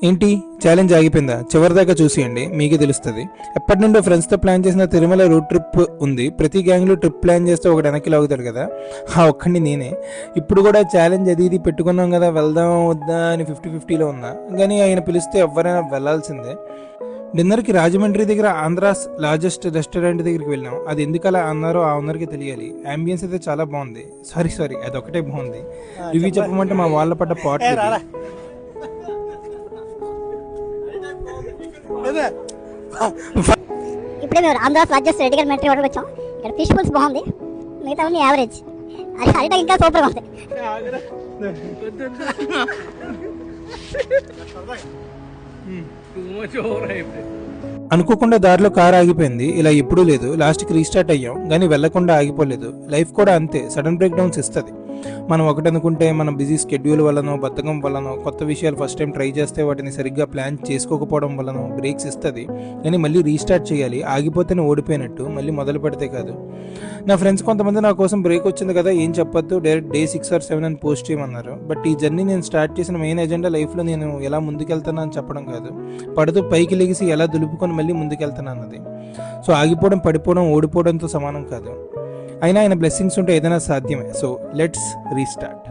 ఏంటి ఛాలెంజ్ ఆగిపోయిందా? చివరిదాకా చూసేయండి, మీకే తెలుస్తుంది. ఎప్పటి నుండో ఫ్రెండ్స్తో ప్లాన్ చేసిన తిరుమల రోడ్ ట్రిప్ ఉంది. ప్రతి గ్యాంగ్లో ట్రిప్ ప్లాన్ చేస్తే ఒకటి వెనక్కి లాగుతాడు కదా, ఆ ఒక్కడిని నేనే. ఇప్పుడు కూడా ఛాలెంజ్ అది ఇది పెట్టుకున్నాం కదా, వెళ్దాం వద్దా అని 50-50లో ఉన్నా. కానీ ఆయన పిలిస్తే ఎవరైనా వెళ్ళాల్సిందే. డిన్నర్కి రాజమండ్రి దగ్గర ఆంధ్రాస్ లార్జెస్ట్ రెస్టారెంట్ దగ్గరికి వెళ్ళాం. అది ఎందుకు అలా అన్నారో ఆ ఓనర్కి తెలియాలి. అంబియన్స్ అయితే చాలా బాగుంది. సారీ అదొకటే బాగుంది. రివ్యూ చెప్పమంటే మా వాళ్ళ పడ్డ పాట్. ఇప్పుడే మేము ఆంధ్రాస్ లార్జెస్ట్ రెడ్డి గారి మెట్రీ వచ్చాం. ఇక్కడ ఫిష్ పుల్స్ బాగుంది, మిగతా యావరేజ్. అది హరిట ఇంకా సూపర్గా ఉంది. అనుకోకుండా దారిలో కార్ ఆగిపోయింది. ఇలా ఎప్పుడూ లేదు. లాస్ట్కి రీస్టార్ట్ అయ్యాం, కానీ వెళ్లకుండా ఆగిపోలేదు. లైఫ్ కూడా అంతే, సడన్ బ్రేక్ డౌన్స్ ఇస్తుంది. మనం ఒకటి అనుకుంటే మన బిజీ స్కెడ్యూల్ వల్లనో, బద్ధకం వల్లనో, కొత్త విషయాలు ఫస్ట్ టైం ట్రై చేస్తే వాటిని సరిగ్గా ప్లాన్ చేసుకోకపోవడం వల్లనో బ్రేక్స్ ఇస్తుంది. కానీ మళ్ళీ రీస్టార్ట్ చేయాలి. ఆగిపోతేనే ఓడిపోయినట్టు, మళ్ళీ మొదలు పెడితే కాదు. నా ఫ్రెండ్స్ కొంతమంది నా కోసం బ్రేక్ వచ్చింది కదా ఏం చెప్పొద్దు, డైరెక్ట్ డే 6 or 7 అని పోస్ట్ చేయమన్నారు. బట్ ఈ జర్నీ నేను స్టార్ట్ చేసిన మెయిన్ ఎజెండా లైఫ్లో నేను ఎలా ముందుకెళ్తాను అని చెప్పడం కాదు, పడుతూ పైకి లెగిసి ఎలా దులుపుకొని మళ్ళీ ముందుకెళ్తాను అన్నది. సో ఆగిపోవడం, పడిపోవడం, ఓడిపోవడంతో సమానం కాదు. అయినా ఆయన బ్లెస్సింగ్స్ ఉంటే ఏదైనా సాధ్యమే. So let's restart.